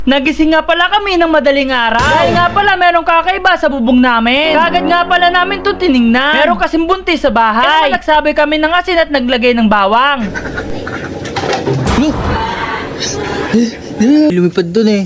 Nagising nga pala kami ng madaling araw. Dahil nga pala merong kakaiba sa bubong namin. Kagad nga pala namin itong tiningnan. Meron kasing buntis sa bahay. Kaya nagsabi kami ng asin at naglagay ng bawang. Lumipad dun eh.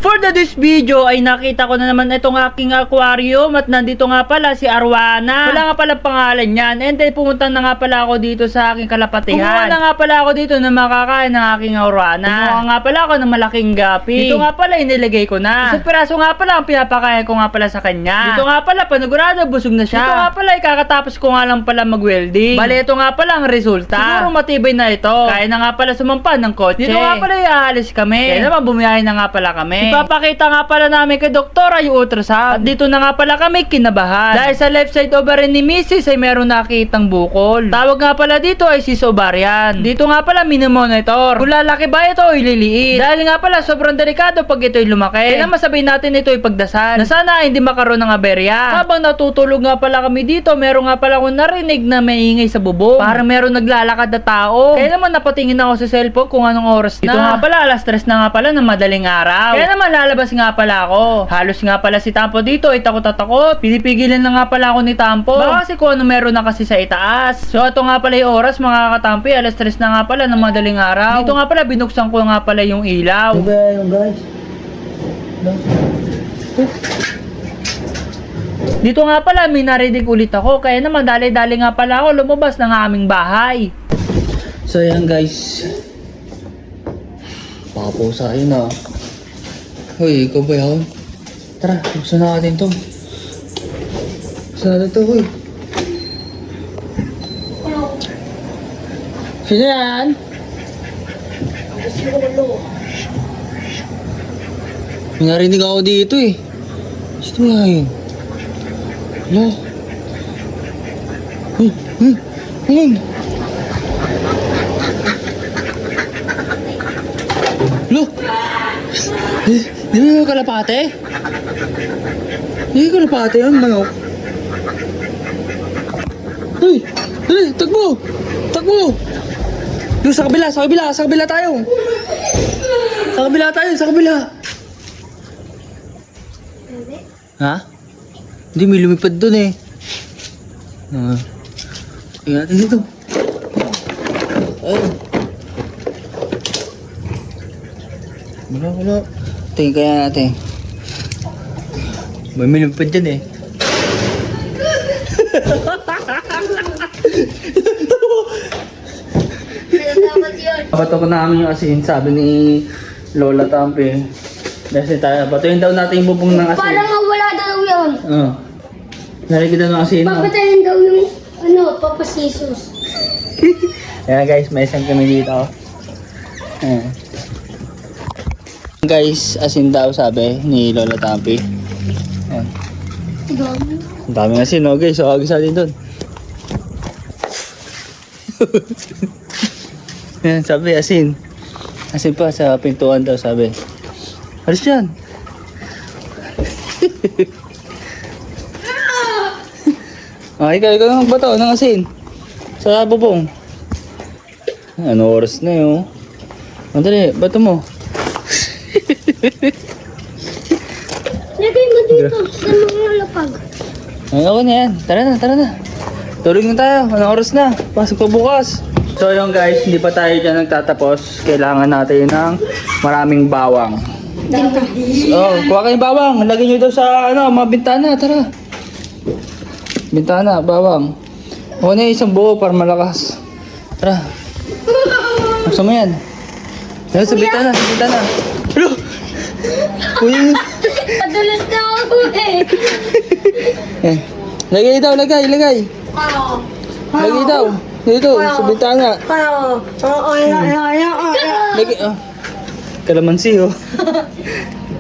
For this video ay nakita ko na naman itong aking aquarium at nandito nga pala si Arwana. Wala nga pala pangalan niyan. And then pumunta na nga pala ako dito sa aking kalapatihan. Kumuha na nga pala ako dito na makakain ng aking Arwana. Kumuha nga pala ako ng malaking gapi. Dito nga pala inilagay ko na. Isang piraso nga pala ang pinapakain ko nga pala sa kanya. Dito nga pala panigurado busog na siya. Dito nga pala ikakatapos ko nga lang pala mag-welding. Bale ito nga pala ang resulta. Siguro matibay na ito. Kaya na nga pala sumampa ng kotse. Dito nga pala iaalis kami. Kaya naman bumiyahin na nga pala kami. Ipapakita nga pala namin kay doktora yung ultrasound. At dito na nga pala kami kinabahan. Dahil sa left side ovarian ni Mrs. ay meron nakitang bukol. Tawag nga pala dito ay cis ovarian. Dito nga pala minomonitor. Kung lalaki ba ito o ililiit. Dahil nga pala sobrang delikado pag ito'y lumaki. Kaya masabihin natin ito ay pagdasal. Na sana hindi makaroon ng aberya. Habang natutulog nga pala kami dito, meron nga pala akong narinig na maingay sa bubong. Parang meron naglalakad na tao. Kaya naman napatingin ako sa cellphone kung anong oras na. Dito nga pala alas 3 na nga pala ng madaling araw. Kaya naman lalabas nga pala ako. Halos nga pala si Tampo dito ay takot at takot. Pinipigilan na nga pala ako ni Tampo. Baka kasi kung ano meron na kasi sa itaas. So ito nga pala yung oras mga katampi. Alas 3 na nga pala ng madaling araw. Dito nga pala binuksan ko nga pala yung ilaw. Ano ba yung guys? Dito nga pala may narinig ulit ako. Kaya naman dali-dali nga pala ako lumabas ng aming bahay. So yan guys. Papapusahin na. Hoy, ikaw ba yun? Tara, buksan na natin to. Buksan natin to, hoy. Sino yan? May narinig ako dito eh. Sino nga yun? Hala. Ayun. Hala. Di ba yung kalapate? Di yung kalapate yun, manok. Uy! Dali! Takbo! Takbo! Doon sa kabila! Sa kabila! Sa kabila tayo! Sa kabila tayo! Sa kabila! Ha? Hindi, may lumipad doon eh. Tingnan natin dito. Ayun. Wala. Tingin kaya natin. May lumipad dyan eh. Bato ko namin yung asin, sabi ni Lola Tampi. Kasi tayo, batuhin daw natin yung bubong ng asin. Parang wala daw yun. Oo. Narinig daw ng asin. Papatayin daw yung, Papa Jesus. Ayan guys, may isang kami dito. Ayan. Guys, asin daw sabi ni Lola Tampi. Ayan. Ang daming asin, no guys. So, agis natin doon. Ayan, sabi asin. Asin pa sa pintuan daw sabi. Alis dyan. Ikaw ang bato ng asin. Sa bubong. Ano oras na yun? Madali, bato mo. Lagay mo dito sa mga lapag. Ano na yan? Tara na. Tulog na tayo. Anong oras na? Pasok pa bukas. So yun guys, hindi pa tayo dyan nagtatapos. Kailangan natin ng maraming bawang. Oh, kuha kayong bawang. Lagay nyo daw sa mga bintana. Tara. Bintana, bawang. O na isang buo para malakas. Tara. Buksan mo yan. Yan sa bintana, Hello! Uy! Padulas na ako eh. Yan. Lagay daw. Lagay daw. Dito, sa bintana. Lagay, kalamansi, oh.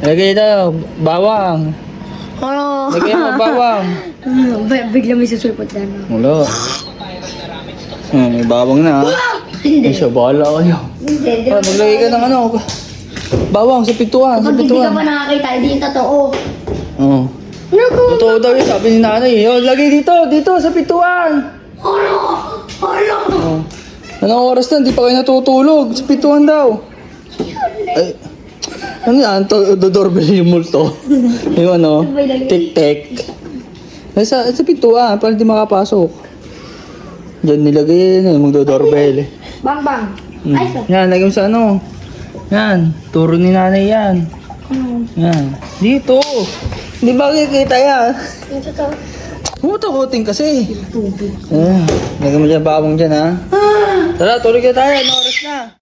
Lagay daw, bawang. Lagay mo bawang. Bigla may susulpot na. Wala. May bawang na, ha. Ay, siya, bahala kayo. Maglagay ka ng bawang sa pintuan, Kapag hindi ka pa nakakita, hindi yung totoo. Oo. Totoo daw yun, sabi ni nanay. Oh, lagay dito sa pintuan. Hala! Oh. Anong oras na? Hindi pa kayo natutulog. Sa pituan daw. Ay, ano yan? Doorbell yung multo. Yung ano, tik-tik. Sa pintuan, para hindi makapasok. Diyan nilagay yun, magdo-doorbell. Bang bang. Ay, so. Yan, lagay mo sa ano. Yan, turo ni nanay yan. Yan. Dito. Hindi ba kikita yan? Ito to. Humutukutin kasi. Ayan, lagay mo dyan bawang dyan ha. Tara, tulog na tayo. Ano oras na?